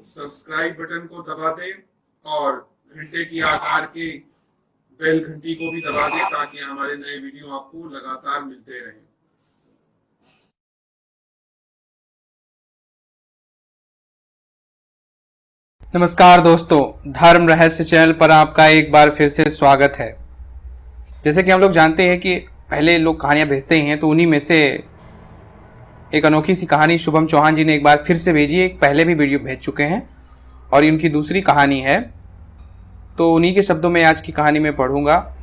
Subscribe button को दबा दें और घंटे की आकार के बेल घंटी को भी दबा दें ताकि हमारे नए वीडियो आपको लगातार मिलते रहें। नमस्कार दोस्तों, धर्म रहस्य चैनल पर आपका एक बार फिर से स्वागत है। जैसे कि हम लोग जानते हैं कि पहले लोग कहानियां भेजते ही हैं, तो उन्हीं में से एक अनोखी सी कहानी शुभम चौहान जी ने एक बार फिर से भेजी है। एक पहले भी वीडियो भेज चुके हैं और इनकी दूसरी कहानी है, तो उन्हीं के शब्दों में आज की कहानी में पढ़ूंगा।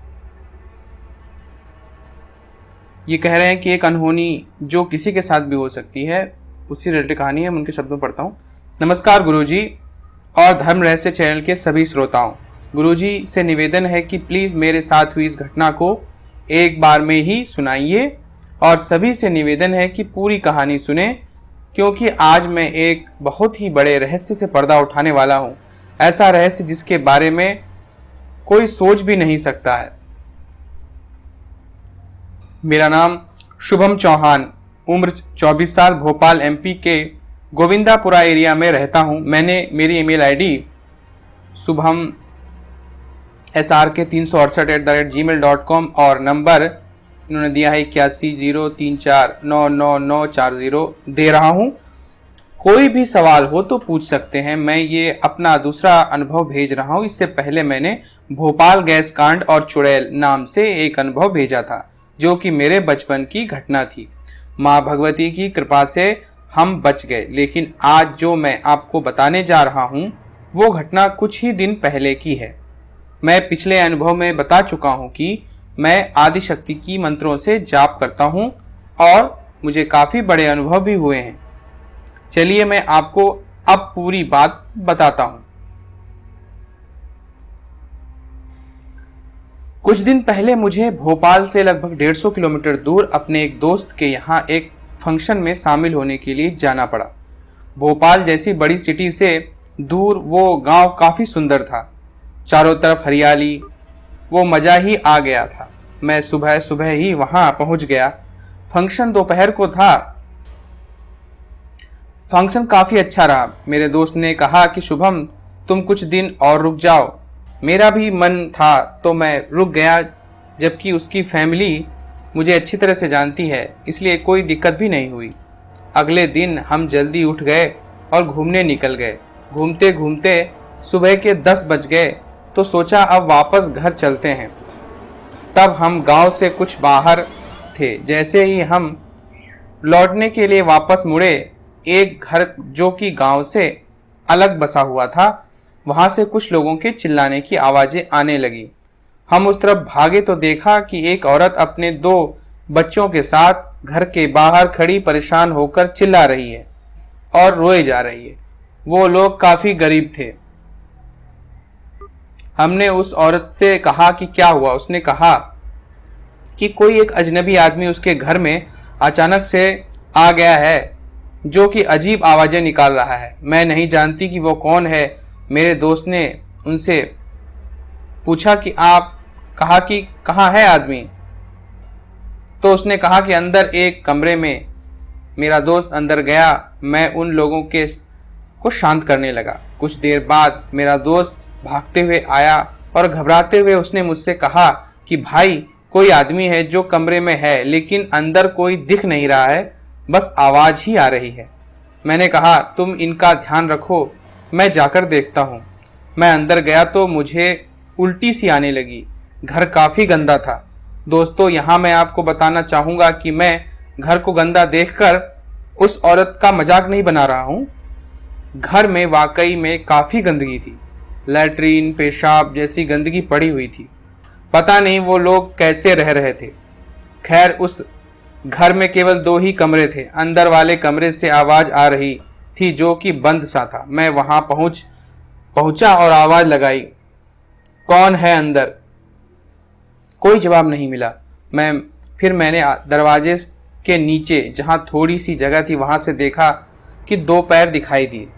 ये कह रहे हैं कि एक अनहोनी जो किसी के साथ भी हो सकती है, उसी रिलेटेड कहानी है। मैं उनके शब्दों में पढ़ता हूँ। नमस्कार गुरुजी और धर्म रहस्य चैनल के सभी श्रोताओं। गुरुजी से निवेदन है कि प्लीज़ मेरे साथ हुई इस घटना को एक बार में ही सुनाइए और सभी से निवेदन है कि पूरी कहानी सुने, क्योंकि आज मैं एक बहुत ही बड़े रहस्य से पर्दा उठाने वाला हूँ। ऐसा रहस्य जिसके बारे में कोई सोच भी नहीं सकता है। मेरा नाम शुभम चौहान, उम्र 24 साल, भोपाल एमपी के गोविंदापुरा एरिया में रहता हूँ। मैंने मेरी ईमेल आईडी शुभम SRK368@gmail.com और नंबर इन्होंने दिया है 8103499940 दे रहा हूँ। कोई भी सवाल हो तो पूछ सकते हैं। मैं ये अपना दूसरा अनुभव भेज रहा हूँ। इससे पहले मैंने भोपाल गैस कांड और चुड़ैल नाम से एक अनुभव भेजा था, जो कि मेरे बचपन की घटना थी। माँ भगवती की कृपा से हम बच गए, लेकिन आज जो मैं आपको बताने जा रहा हूँ वो घटना कुछ ही दिन पहले की है। मैं पिछले अनुभव में बता चुका हूँ कि मैं आदिशक्ति की मंत्रों से जाप करता हूँ और मुझे काफ़ी बड़े अनुभव भी हुए हैं। चलिए मैं आपको अब पूरी बात बताता हूँ। कुछ दिन पहले मुझे भोपाल से लगभग 150 किलोमीटर दूर अपने एक दोस्त के यहाँ एक फंक्शन में शामिल होने के लिए जाना पड़ा। भोपाल जैसी बड़ी सिटी से दूर वो गांव काफ़ी सुंदर था। चारों तरफ हरियाली, वो मज़ा ही आ गया था। मैं सुबह सुबह ही वहां पहुंच गया। फंक्शन दोपहर को था। फंक्शन काफ़ी अच्छा रहा। मेरे दोस्त ने कहा कि शुभम, तुम कुछ दिन और रुक जाओ। मेरा भी मन था तो मैं रुक गया, जबकि उसकी फैमिली मुझे अच्छी तरह से जानती है, इसलिए कोई दिक्कत भी नहीं हुई। अगले दिन हम जल्दी उठ गए और घूमने निकल गए। घूमते घूमते सुबह के 10 बज गए, तो सोचा अब वापस घर चलते हैं। तब हम गांव से कुछ बाहर थे। जैसे ही हम लौटने के लिए वापस मुड़े, एक घर जो कि गांव से अलग बसा हुआ था, वहां से कुछ लोगों के चिल्लाने की आवाजें आने लगी। हम उस तरफ भागे तो देखा कि एक औरत अपने 2 बच्चों के साथ घर के बाहर खड़ी परेशान होकर चिल्ला रही है और रोए जा रही है। वो लोग काफी गरीब थे। हमने उस औरत से कहा कि क्या हुआ। उसने कहा कि कोई एक अजनबी आदमी उसके घर में अचानक से आ गया है, जो कि अजीब आवाजें निकाल रहा है। मैं नहीं जानती कि वो कौन है। मेरे दोस्त ने उनसे पूछा कि आप कहा कि कहाँ है आदमी, तो उसने कहा कि अंदर एक कमरे में। मेरा दोस्त अंदर गया। मैं उन लोगों के को शांत करने लगा। कुछ देर बाद मेरा दोस्त भागते हुए आया और घबराते हुए उसने मुझसे कहा कि भाई, कोई आदमी है जो कमरे में है, लेकिन अंदर कोई दिख नहीं रहा है, बस आवाज ही आ रही है। मैंने कहा तुम इनका ध्यान रखो, मैं जाकर देखता हूँ। मैं अंदर गया तो मुझे उल्टी सी आने लगी। घर काफ़ी गंदा था। दोस्तों, यहाँ मैं आपको बताना चाहूँगा कि मैं घर को गंदा देखकर उस औरत का मजाक नहीं बना रहा हूँ। घर में वाकई में काफ़ी गंदगी थी। लैट्रीन, पेशाब जैसी गंदगी पड़ी हुई थी। पता नहीं वो लोग कैसे रह रहे थे। खैर, उस घर में केवल 2 ही कमरे थे। अंदर वाले कमरे से आवाज आ रही थी, जो कि बंद सा था। मैं वहां पहुंचा और आवाज लगाई, कौन है अंदर? कोई जवाब नहीं मिला। मैंने दरवाजे के नीचे जहां थोड़ी सी जगह थी, वहां से देखा कि 2 पैर दिखाई दिए,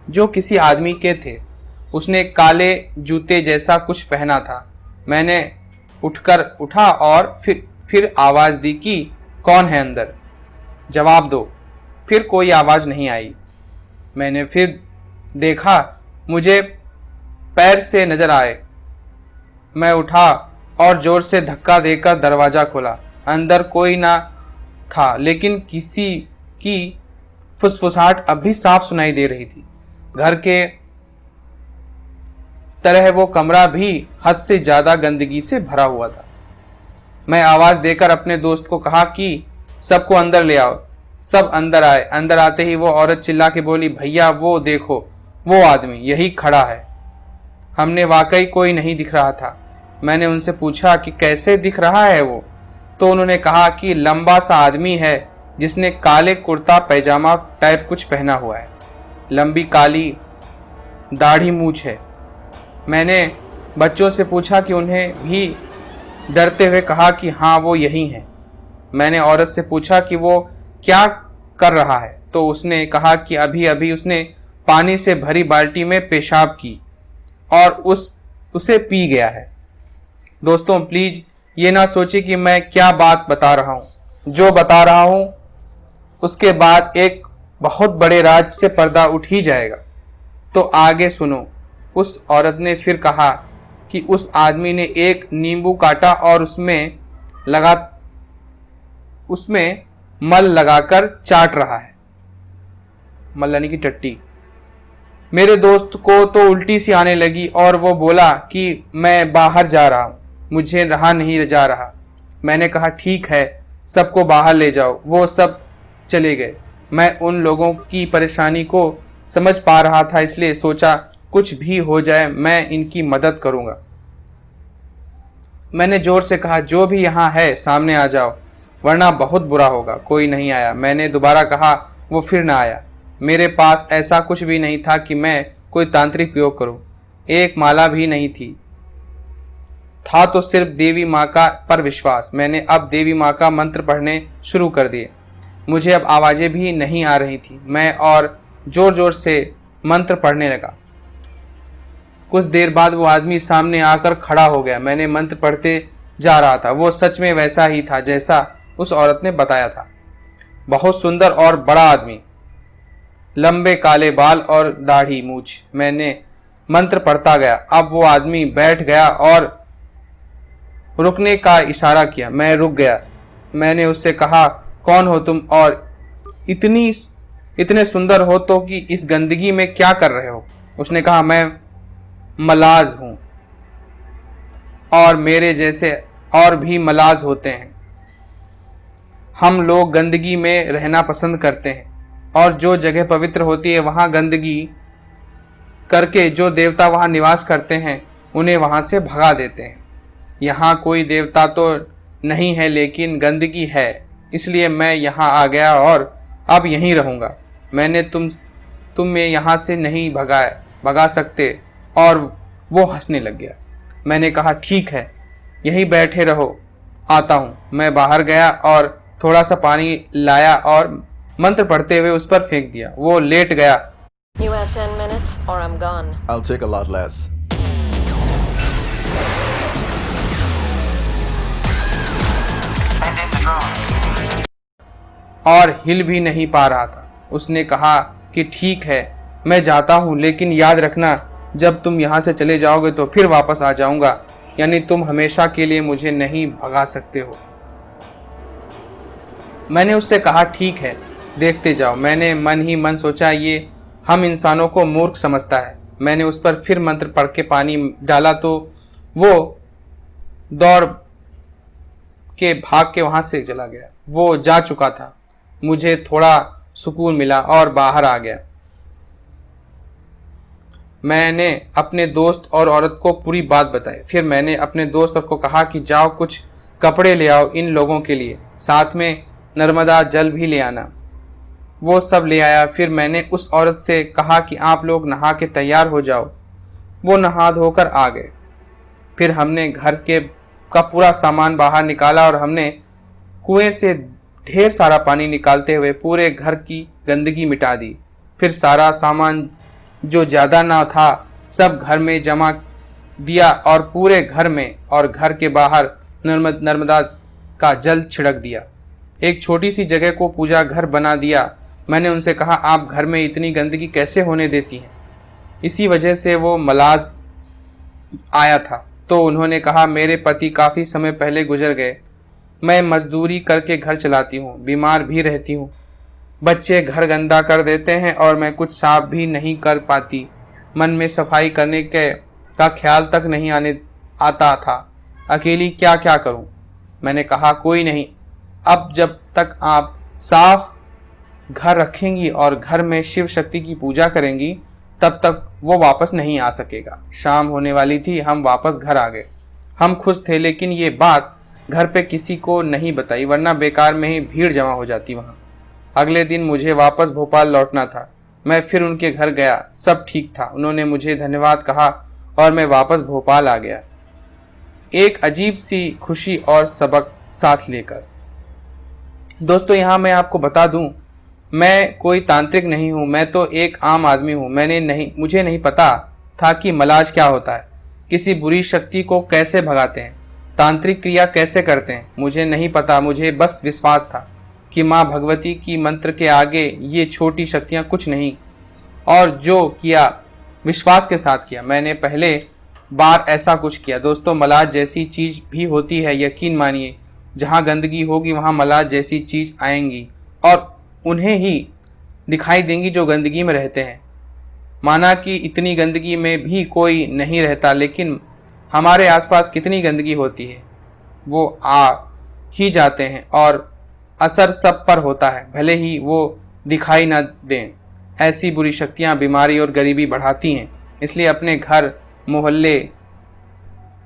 जो किसी आदमी के थे। उसने काले जूते जैसा कुछ पहना था। मैंने उठा और फिर आवाज दी कि कौन है अंदर, जवाब दो। फिर कोई आवाज नहीं आई। मैंने फिर देखा मुझे पैर से नजर आए। मैं उठा और जोर से धक्का देकर दरवाजा खोला। अंदर कोई ना था, लेकिन किसी की फुसफुसाहट अब भी साफ सुनाई दे रही थी। घर के तरह वो कमरा भी हद से ज्यादा गंदगी से भरा हुआ था। मैं आवाज देकर अपने दोस्त को कहा कि सबको अंदर ले आओ। सब अंदर आए। अंदर आते ही वो औरत चिल्ला के बोली, भैया वो देखो, वो आदमी यही खड़ा है। हमने वाकई कोई नहीं दिख रहा था। मैंने उनसे पूछा कि कैसे दिख रहा है वो, तो उन्होंने कहा कि लंबा सा आदमी है जिसने काले कुर्ता पैजामा टाइप कुछ पहना हुआ है, लंबी काली दाढ़ी मूछ है। मैंने बच्चों से पूछा कि उन्हें भी डरते हुए कहा कि हाँ वो यही है। मैंने औरत से पूछा कि वो क्या कर रहा है, तो उसने कहा कि अभी अभी उसने पानी से भरी बाल्टी में पेशाब की और उसे पी गया है। दोस्तों प्लीज ये ना सोचिए कि मैं क्या बात बता रहा हूँ। जो बता रहा हूँ उसके बाद एक बहुत बड़े राज से पर्दा उठ ही जाएगा। तो आगे सुनो। उस औरत ने फिर कहा कि उस आदमी ने एक नींबू काटा और उसमें मल लगाकर चाट रहा है। मल यानी कि टट्टी। मेरे दोस्त को तो उल्टी सी आने लगी और वो बोला कि मैं बाहर जा रहा हूं, मुझे रहा नहीं जा रहा। मैंने कहा ठीक है, सबको बाहर ले जाओ। वो सब चले गए। मैं उन लोगों की परेशानी को समझ पा रहा था, इसलिए सोचा कुछ भी हो जाए मैं इनकी मदद करूंगा। मैंने जोर से कहा, जो भी यहाँ है सामने आ जाओ, वरना बहुत बुरा होगा। कोई नहीं आया। मैंने दोबारा कहा, वो फिर ना आया। मेरे पास ऐसा कुछ भी नहीं था कि मैं कोई तांत्रिक प्रयोग करूं। एक माला भी नहीं थी। था तो सिर्फ देवी माँ का पर विश्वास। मैंने अब देवी माँ का मंत्र पढ़ने शुरू कर दिए। मुझे अब आवाजें भी नहीं आ रही थी। मैं और जोर जोर से मंत्र पढ़ने लगा। कुछ देर बाद वो आदमी सामने आकर खड़ा हो गया। मैंने मंत्र पढ़ते जा रहा था। वो सच में वैसा ही था जैसा उस औरत ने बताया था। बहुत सुंदर और बड़ा आदमी, लंबे काले बाल और दाढ़ी मूछ। मैंने मंत्र पढ़ता गया। अब वो आदमी बैठ गया और रुकने का इशारा किया। मैं रुक गया। मैंने उससे कहा, कौन हो तुम और इतने सुंदर हो तो कि इस गंदगी में क्या कर रहे हो? उसने कहा, मैं मलाज हूं और मेरे जैसे और भी मलाज होते हैं। हम लोग गंदगी में रहना पसंद करते हैं और जो जगह पवित्र होती है वहां गंदगी करके जो देवता वहां निवास करते हैं उन्हें वहां से भगा देते हैं। यहाँ कोई देवता तो नहीं है लेकिन गंदगी है, इसलिए मैं यहाँ आ गया और अब यहीं रहूंगा। मैंने तुम्हें यहाँ से नहीं भगा सकते। और वो हंसने लग गया। मैंने कहा, ठीक है, यहीं बैठे रहो, आता हूँ। मैं बाहर गया और थोड़ा सा पानी लाया और मंत्र पढ़ते हुए उस पर फेंक दिया। वो लेट गया। You have 10 minutes or I'm gone. I'll take a lot less. और हिल भी नहीं पा रहा था। उसने कहा कि ठीक है, मैं जाता हूँ, लेकिन याद रखना जब तुम यहाँ से चले जाओगे तो फिर वापस आ जाऊंगा, यानी तुम हमेशा के लिए मुझे नहीं भगा सकते हो। मैंने उससे कहा, ठीक है, देखते जाओ। मैंने मन ही मन सोचा, ये हम इंसानों को मूर्ख समझता है। मैंने उस पर फिर मंत्र पढ़ के पानी डाला तो वो दौड़ के भाग के वहां से चला गया। वो जा चुका था। मुझे थोड़ा सुकून मिला और बाहर आ गया। मैंने अपने दोस्त और औरत को पूरी बात बताई। फिर मैंने अपने दोस्त को कहा कि जाओ कुछ कपड़े ले आओ इन लोगों के लिए, साथ में नर्मदा जल भी ले आना। वो सब ले आया। फिर मैंने उस औरत से कहा कि आप लोग नहा के तैयार हो जाओ। वो नहा धोकर आ गए। फिर हमने घर का पूरा सामान बाहर निकाला और हमने कुएं से ढेर सारा पानी निकालते हुए पूरे घर की गंदगी मिटा दी। फिर सारा सामान जो ज़्यादा ना था सब घर में जमा दिया और पूरे घर में और घर के बाहर नर्मदा का जल छिड़क दिया। एक छोटी सी जगह को पूजा घर बना दिया। मैंने उनसे कहा, आप घर में इतनी गंदगी कैसे होने देती हैं? इसी वजह से वो मलाज आया था। तो उन्होंने कहा, मेरे पति काफ़ी समय पहले गुजर गए। मैं मजदूरी करके घर चलाती हूँ, बीमार भी रहती हूँ। बच्चे घर गंदा कर देते हैं और मैं कुछ साफ भी नहीं कर पाती। मन में सफाई करने का ख्याल तक नहीं आता था। अकेली क्या क्या करूँ? मैंने कहा, कोई नहीं, अब जब तक आप साफ घर रखेंगी और घर में शिव शक्ति की पूजा करेंगी तब तक वो वापस नहीं आ सकेगा। शाम होने वाली थी, हम वापस घर आ गए। हम खुश थे, लेकिन ये बात घर पे किसी को नहीं बताई, वरना बेकार में ही भीड़ जमा हो जाती वहाँ। अगले दिन मुझे वापस भोपाल लौटना था। मैं फिर उनके घर गया, सब ठीक था। उन्होंने मुझे धन्यवाद कहा और मैं वापस भोपाल आ गया, एक अजीब सी खुशी और सबक साथ लेकर। दोस्तों, यहाँ मैं आपको बता दूं, मैं कोई तांत्रिक नहीं हूँ, मैं तो एक आम आदमी हूँ। मुझे नहीं पता था कि मलाज क्या होता है, किसी बुरी शक्ति को कैसे भगाते हैं, तांत्रिक क्रिया कैसे करते हैं, मुझे नहीं पता। मुझे बस विश्वास था कि माँ भगवती की मंत्र के आगे ये छोटी शक्तियाँ कुछ नहीं, और जो किया विश्वास के साथ किया। मैंने पहले बार ऐसा कुछ किया। दोस्तों, मलाज जैसी चीज़ भी होती है, यकीन मानिए। जहाँ गंदगी होगी वहाँ मलाज जैसी चीज़ आएंगी और उन्हें ही दिखाई देंगी जो गंदगी में रहते हैं। माना कि इतनी गंदगी में भी कोई नहीं रहता, लेकिन हमारे आसपास कितनी गंदगी होती है, वो आ ही जाते हैं और असर सब पर होता है, भले ही वो दिखाई ना दें। ऐसी बुरी शक्तियाँ बीमारी और गरीबी बढ़ाती हैं। इसलिए अपने घर, मोहल्ले,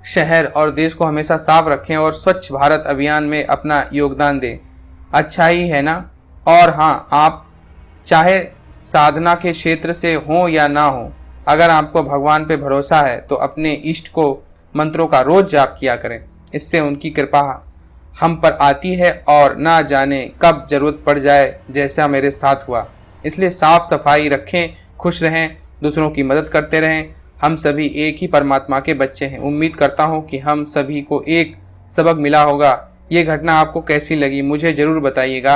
शहर और देश को हमेशा साफ रखें और स्वच्छ भारत अभियान में अपना योगदान दें। अच्छा ही है ना? और हाँ, आप चाहे साधना के क्षेत्र से हो या ना हो, अगर आपको भगवान पे भरोसा है तो अपने इष्ट को मंत्रों का रोज जाप किया करें। इससे उनकी कृपा हम पर आती है और ना जाने कब जरूरत पड़ जाए, जैसा मेरे साथ हुआ। इसलिए साफ सफाई रखें, खुश रहें, दूसरों की मदद करते रहें। हम सभी एक ही परमात्मा के बच्चे हैं। उम्मीद करता हूँ कि हम सभी को एक सबक मिला होगा। ये घटना आपको कैसी लगी मुझे जरूर बताइएगा।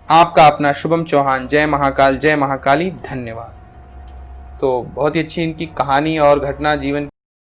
आपका अपना शुभम चौहान। जय महाकाल, जय महाकाली। धन्यवाद। तो बहुत ही अच्छी इनकी कहानी और घटना जीवन